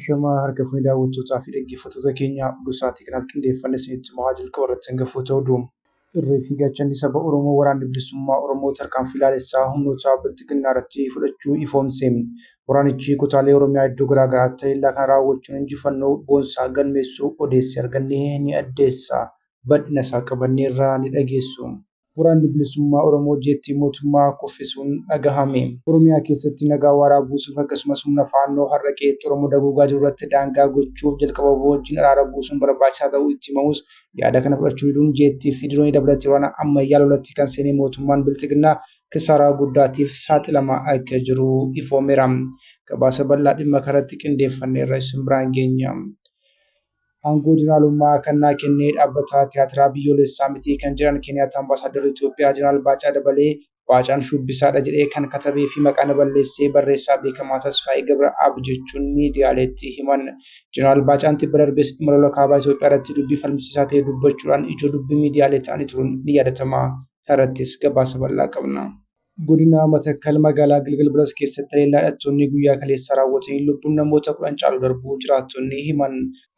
Ashama harka fuuni daawwattoota fi dhaggeeffattoota keenya Dhusaatii kanaaf qindeeffannee isinitti himaa jalqaba irratti hangafoota oduu. Irree fi gaachanni saba Oromoo waraanni bilisummaa Oromoo tarkaanfii ilaalessaa humnoota bilxiginnaa irratti fudhachuu ifoomse. Waraanichi kutaalee Oromiyaa iddoo garaa garaatti haleellaa kan raawwachuun injifannoo boonsaa galmeessuu odeessi argannee ni addeessa. Bal'ina isaa qabanneerraa ni dhageessu. Waraanni bilisummaa Oromoo jeettii mootummaa kuffisuun dhagahame. Oromiyaa keessatti nagaa waaraa buusuuf akkasumas humna faannoo harraqeetti Oromoo dagoogaa jiru irratti daangaa gochuuf jalqaba wajjin araara buusuun barbaachisaa ta'uu itti himamus yaada kana fudhachuu diduun jeettii fi diroonii dabalatee waraana ammayyaa lolatti kan seenee mootummaan bilxiginnaa kisaaraa guddaatiif saaxilamaa akka jiru ifoomeera. Gabaasa bal'aa dhimma kanatti qindeeffanneerra isin biraan geenya. Aangoo Jeneraal kannaa kennee dhaabbata tiyaatiraa biyyoolessaa miti kan jiran Keeniyaatti ambaasaaddarri Itoophiyaa Jeneraal Baacaa Dabalee Baacaan shubbisaadha jedhee kan katabee fi maqaan balleessee barreessaa beekamaa Tasfaayee Gabra'aab jechuun miidiyaaleetti himan. Jeneraal Baacaan tibba darbees dhimma lola kaabaa Itoophiyaa irratti dubbii falmisiisaa ta'e dubbachuudhaan ijoo dubbii miidiyaalee ta'anii turuun ni yaadatama. Irrattis gabaasa bal'aa qabna. Godina Matakkal magaalaa Gilgil Biras keessatti haleellaa hidhattoonni guyyaa kaleessa raawwatanii lubbuun namoota 10 caalu darbuu jiraattonni himan.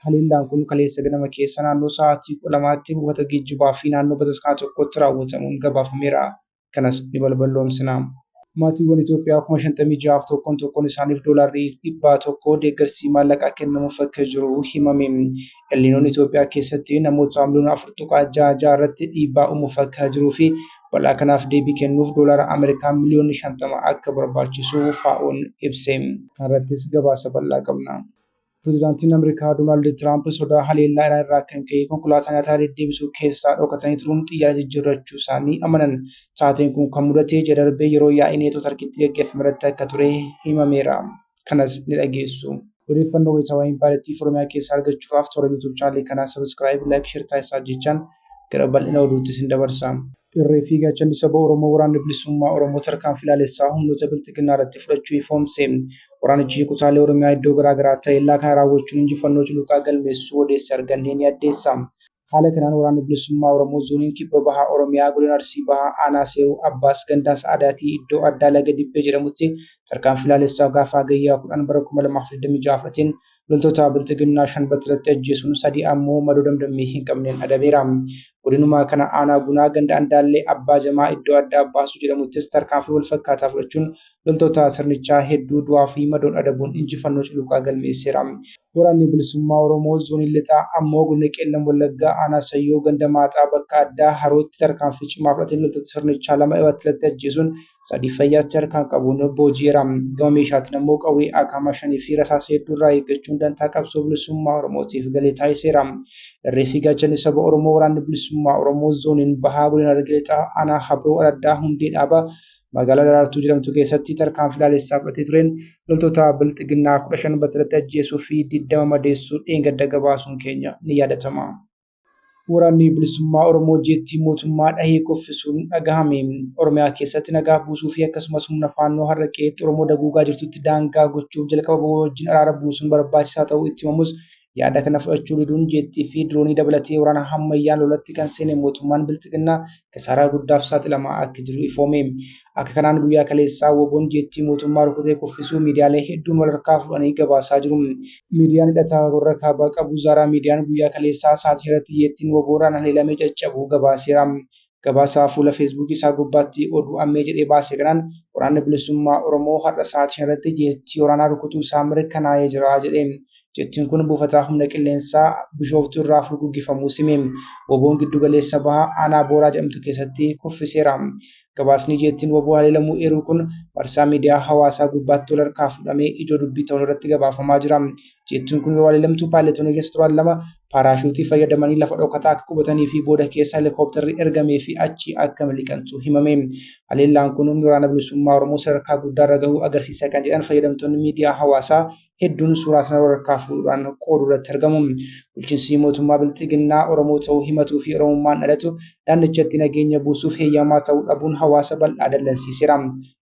Haleellaan kun kaleessa ganama keessa naannoo sa'aatii 12tti buufata geejjibaa fi naannoo bataskaana tokkotti raawwatamuun gabaafameera. Kanas ni balballoomsina. Maatiiwwan Itoophiyaa 56,000 tokkoon isaaniif doolaarrii 100 deeggarsi maallaqaa kennamuuf akka jiru himame. Elniinoon Itoophiyaa keessatti namoota miliyoona 4.6 irratti dhiibbaa uumuuf akka jiruu fi balaa kanaaf deebii kennuuf doolaara Ameerikaa miliyoona 50 akka barbaachisu FAO'n ibse. Kanarrattis gabaasa bal'aa qabna. Pireezidaantiin Ameerikaa Doonaald Tiraamp sodaa haleellaa Iraan irraa kan ka'e konkolaataa nyaataa deddeebisuu keessaa dhokatanii turuun xiyyaara jijjiirrachuu isaanii amanan. Taateen kun kan mudate ji'a darbee yeroo yaa'iin neetoo Tarkiitti gaggeeffame irratti akka ture himameera. Kanas ni dhageessu. Odeeffannoo wayitaawaa Impaayirtii Oromiyaa keessaa argachuudhaaf toora YouTube chaanalii kanaa sabiskiraayib, laayik, sheer taasisaa jechaan gara bal'ina oduutti isin dabarsa. Irree fi gaachanni saba Oromoo waraanni bilisummaa Oromoo tarkaanfii ilaalessaa humnoota bilxiginnaa irratti fudhachuu ifoomse. Waraanichi kutaalee Oromiyaa iddoo garaa garaatti haleellaa kan raawwachuun injifannoo culuqaa galmeessuu odeessi argannee ni addeessa. Haala kanaan waraanni bilisummaa Oromoo zooniin kibba bahaa Oromiyaa godina Arsii bahaa aanaa Seeruu Abbaas gandaa Sa'aadaatii iddoo addaa Laga Dibbee jedhamutti tarkaanfii ilaalessaa gaafa hagayyaa 10 bara 2026 loltoota bilxiginnaa 5 battalatti ajjeesuun 3 ammoo madoo damdammii hin qabneen adabeera. Godinuma kana aanaa Gunaa ganda Andaallee Abbaa Jamaa iddoo addaa Abbaasuu jedhamuttis tarkaanfii wal fakkaataa fudhachuun loltoota sirnichaa hedduu du'aa fi madoon adabuun injifannoo culuqaa galmeesseera. Waraanni bilisummaa Oromoo zoonii lixaa ammoo godina Qeellam Wallaggaa aanaa Sayyoo ganda Maaxaa bakka addaa Harootti tarkaanfii cimaa fudhateen loltoota sirnichaa 2 battalatti ajjeesuun 3 fayyaatti harkaan qabuun booji'eera. Gama meeshaatiin ammoo qawwee akaama 5 fi rasaasa hedduu irraa eeggachuun dantaa qabsoo bilisummaa Oromootiif galee taasiseera. Irree fi gaachanni saba Oromoo waraanni bilisummaa Oromoo zooniin bahaa godina Harargee lixaa aanaa Habroo Addaa Hundee Dhaabaa magaalaa Daraartuu jedhamtu keessatti tarkaanfii ilaalessaa fudhatee tureen loltoota bilxiginnaa 15 battalatti ajjeesuu fi 20 madeessuu dheengadda gabaasuun keenya ni yaadatama. Waraanni bilisummaa Oromoo jeettii mootummaa dhahee kuffisuun dhagahame. Oromiyaa keessatti nagaa buusuu fi akkasumas humna faannoo harraqeetti Oromoo dagoogaa jirtutti daangaa gochuuf jalqaba wajjin araara buusuun barbaachisaa ta'uu itti himamus yaada kana fudhachuu diduun jeettii fi diroonii dabalatee waraana ammayyaan lolatti kan seene mootummaan bilxiginnaa kisaaraa guddaaf saaxilamaa akka jiru ifoome. Akka kanaan guyyaa kaleessaa WBO'n jeettii mootummaa rukutee kuffisuu miidiyaalee hedduun walharkaa fuudhanii gabaasaa jiru. Miidiyaan hidhataa warra kaabaa qabu Zaaraa miidiyaan guyyaa kaleessaa sa'aatii irratti jeettiin WBO'dhaan haleelamee caccabuu gabaaseera. Gabaasaa fuula feesbuukii isaa gubbaatti oduu ammee jedhee baase kanaan waraanni bilisummaa Oromoo har'a sa'aatii irratti jeettii waraanaa rukutuu isaa mirkanaa'ee jira jedhe. Jettiin kun buufataa humna qilleensaa Bishooftuu irraa furguggifamuu simee. WBO'n giddu galeessa bahaa aanaa Booraa jedhamtu keessatti kuffiseera. Gabaasni jettiin WBO haleelamuu eeruu kun marsaa miidiyaa hawaasaa gubbaatti wal harkaa fuudhamee ijoo dubbii ta'uun irratti gabaafamaa jira. Jettiin kun yeroo haleelamtu paayiletonni keessa turan 2 paaraashuutii fayyadamanii lafa dhokataa akka qubatanii fi booda keessa heelikooptarri ergamee fi achi akka miliqantu himame. Haleellaan kun humni waraana bilisummaa Oromoo sadarkaa guddaarra gahuu agarsiisa kan jedhan fayyadamtoonni miidiyaa hawaasaa hedduun suuraa sana warra fuudhuudhaan qooduu irratti argamu. bulchiinsi mootummaa bilxiginnaa Oromoo ta'uu himatuu fi Oromummaan dhalatu naannichatti nageenya buusuuf heeyyamaa ta'uu dhabuun hawaasa bal'aa dallansiiseera.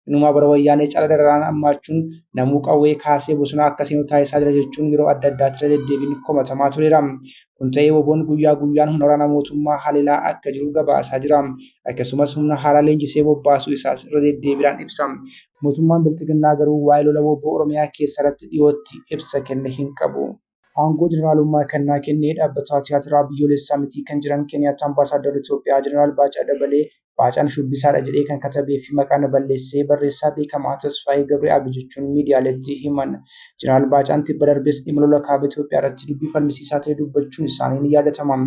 Inumaa bara wayyaanee cala dararaan hammaachuun namuu qawwee kaasee bosona akka seenu taasisaa jira jechuun yeroo adda addaatti deddeebiin komatamaa tureera. Kun ta'ee WBOn guyyaa guyyaan humna waraana mootummaa haleelaa akka jiru gabaasaa jira. Akkasumas humna haaraa leenjisee bobbaasuu isaas irra deddeebiidhaan ibsa. Mootummaan bilxiginnaa garuu waa'ee lola WBO Oromiyaa keessatti dhiyootti ibsa kenne hin qabu. Aangoo jeneraalummaa kennaa kennee dhaabbata tiyaatiraa biyyoolessaa miti kan jiran Keeniyaatti ambaasaaddarri Itoophiyaa jeneraal Baacaa Dabalee Baacaan shubbisaadha jedhee kan katabee fi maqaan balleessee barreessaa beekamaa Tasfaayee Gabri'aab jechuun miidiyaaleetti himan. Jeneraal Baacaan tibba darbees dhimma lola kaaba Itoophiyaa irratti dubbii falmisiisaa ta'e dubbachuun isaanii ni yaadatama.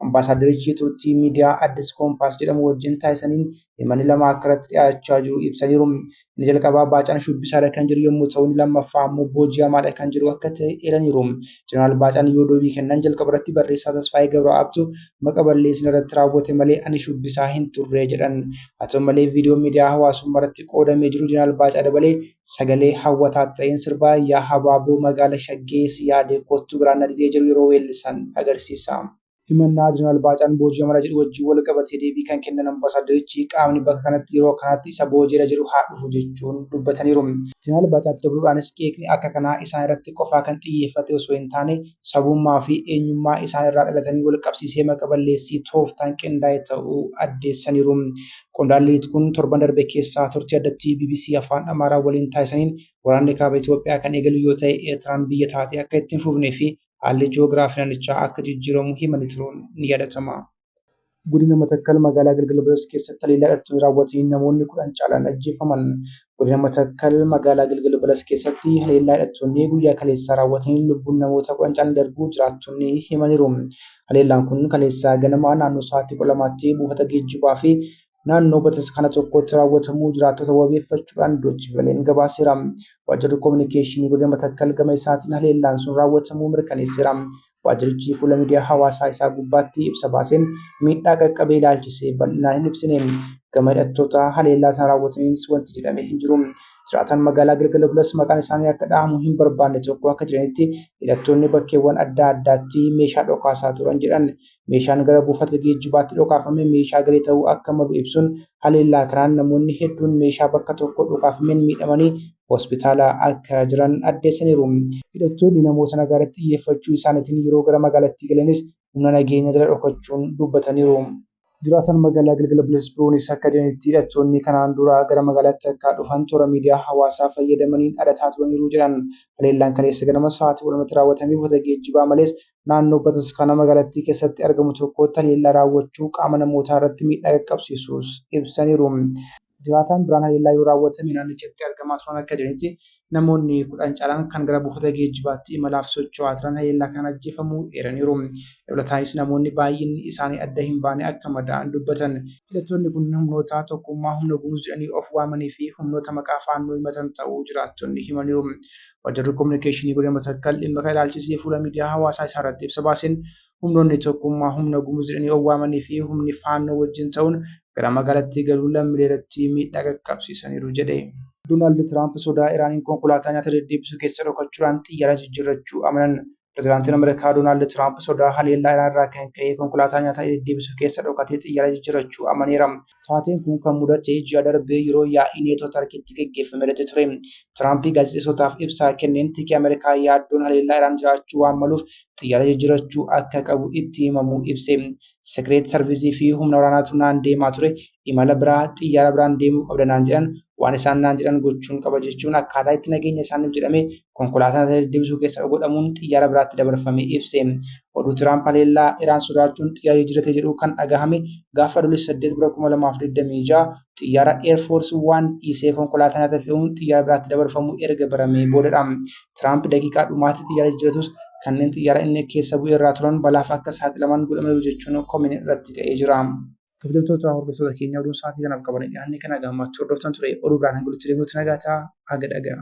Ambaasaddarichi turtii miidiyaa Addis Koompaas jedhamu wajjin taasisaniin himani lama akka irratti dhiyaachaa jiru ibsaniiru. Inni jalqabaa Baacaan shubbisaadha kan jiru yommuu ta'u, inni lammaffaa immoo booji'amaadha kan jiru akka ta'e eeraniiru. Jeneraal Baacaan yoo deebii kennan jalqaba irratti barreessaa Tasfaayee Gabri'aabtu maqa balleessin irratti raawwate malee ani shubbisaa hin turre jedhan. Haa ta'u malee viidiyoo miidiyaa hawaasummaa irratti qoodamee jiru jeneraal Baacaa Dabalee sagalee hawwataa ta'een sirbaa yaa habaaboo magaala shaggee si yaadee kottu biraan na didee jiru yeroo weellisan agarsiisa. Himannaa jeneraal Baacaan booji'amara jedhu wajjin wal qabatee deebii kan kennan ambaasaddarichi qaamni bakka kanatti yeroo kanatti isa booji'eera jedhu haa dhufu jechuun dubbataniiru. Jeneraal Baacaatti dabaluudhaanis qeeqni akka kanaa isaan irratti qofaa kan xiyyeeffate osoo hin taane sabummaa fi eenyummaa isaan irraa dhalatanii wal qabsiisee maqa balleessii tooftaan qindaa'e ta'uu addeessaniiru. Qondaalli kun torban darbe keessaa turtii addatti BBC Afaan Amaaraa waliin taasisaniin waraanni kaaba Itoophiyaa kan eegalu yoo ta'e Eertiraan biyya taatee akka ittiin fufnee fi haalli ji'oogiraafii naannichaa akka jijjiiramu himanii turuun ni yaadatama. Godina Matakkal magaalaa Galgala Biras keessatti haleellaa hidhattoonni raawwatanii namoonni 10 caalan ajjeefaman. Godina Matakkal magaalaa Galgala Biras keessatti haleellaa hidhattoonni guyyaa kaleessaa raawwatanii lubbuun namoota 10 caalan darbuu jiraattonni himaniiru. Haleellaan kun kaleessaa ganamaa naannoo sa'aatii 12tti buufata geejjibaa fi naannoo bataskaana tokkotti raawwatamuu jiraattota wabeeffachuudhaan Doochiveleen gabaaseera. Waajjirri koominikeeshinii godina Matakkal gama isaatiin haleellaan sun raawwatamuu mirkaneesseera. Waajjirichi fuula miidiyaa hawaasaa isaa gubbaatti ibsa baaseen miidhaa qaqqabee ilaalchisee bal'inaan hin ibsine. Gama hidhattoota haleellaa sana raawwataniinis wanti jedhamee hin jiru. Jiraatan magaalaa Galgala Biras maqaan isaanii akka dhahamu hin barbaanne tokko akka jiranitti hidhattoonni bakkeewwan adda addaatti meeshaa dhokaasaa turan jedhan. Meeshaan gara buufata geejjibaatti dhokaafame meeshaa garee ta'uu akka malu ibsuun haleellaa kanaan namoonni hedduun meeshaa bakka tokko dhokaafameen miidhamanii hospitaala akka jiran addeessaniiru. Hidhattoonni namoota nagaa irratti xiyyeeffachuu isaaniitiin yeroo gara magaalaatti galanis humna nageenya jala dhokachuun dubbataniiru. Jiraatan magaalaa Galgala Biras biroonis akka jedhanitti hidhattoonni kanaan dura gara magaalaatti akka dhufan toora miidiyaa hawaasaa fayyadamanii dhadhataa turaniiru jedhan. Haleellaan kaleessa ganama sa'aatii 12tti raawwatamee buufata geejjibaa malees naannoo bataskaana magaalattii keessatti argamu tokkotti haleellaa raawwachuu qaama namootaa irratti miidhaa qaqqabsiisuus ibsaniiru. Jiraataan biraan haleellaa yoo raawwatame naannichatti argamaa turan akka jedhanitti namoonni 10 caalan kan gara buufata geejjibaatti imalaaf socho'aa turan haleellaa kan ajjeefamuu eeraniiru. Dabalataanis namoonni baay'inni isaanii adda hin baane akka madaa'an dubbatan. Hidhattoonni kun humnoota tokkummaa humna gumuuz jedhanii of waamanii fi humnoota maqaa faannoo himatan ta'uu jiraattonni himaniiru. Waajjirri koominikeeshinii godina Matakkal dhimma kana ilaalchisee fuula miidiyaa hawaasaa isaa irratti ibsa baaseen humnoonni tokkummaa humna gumuuz jedhanii of waamanii fi humni faannoo wajjin ta'uun gara magaalaatti galuu lammiilee irratti miidhaa qaqqabsiisaniiru jedhe. Doonaald Tiraamp sodaa Iraaniin konkolaataa nyaata deddeebisuu keessa dhokachuudhaan xiyyaara jijjiirrachuu amanan. Pireezidaantiin Ameerikaa Doonaald Tiraamp sodaa haleellaa Iraan irraa kan ka'e konkolaataa nyaata deddeebisuu keessa dhokatee xiyyaara jijjiirrachuu amaneera. Taateen kun kan mudate ji'a darbee yeroo yaa'ii neetoo Tarkiitti gaggeeffame irratti ture. Tiraamp gaazexeessotaaf ibsa kenneen tikii Ameerikaa yaaddoon haleellaa Iraan jiraachuu waan maluuf xiyyaara jijjiirrachuu akka qabu itti himamuu ibse. Sekireet sarviizii fi humna waraanaatu naan deemaa ture. Imala biraa xiyyaara biraan deemuu qabda naan jedhan waan isaan naan jedhan gochuun qaba jechuun akkaataa itti nageenya isaaniif jedhamee konkolaataa deddeebisuu keessa godhamuun xiyyaara biraatti dabarfamee ibse. Oduu Tiraamp haleellaa Iraan sodaachuun xiyyaara jijjiirate jedhu kan dhagahame gaafa adoolessa 8/2026 xiyyaara Air Force One dhiisee konkolaataa nyaata fe'uun xiyyaara biraatti dabarfamuu erga baramee boodadha. Tiraamp daqiiqaa dhumaatti xiyyaara jijjiiratus kanneen xiyyaara inni keessa bu'ee irraa turan balaaf akka saaxilaman godhamaniiru jechuun koomeen irratti ka'ee jira. Kabajamtoota hordoftoota keenya oduun sa'aatii kanaaf qaban dhiyaanne kana gammachuu hordoftan ture oduu biraan hanga walitti deebinutti nagaa ta'aa haga dhagaa.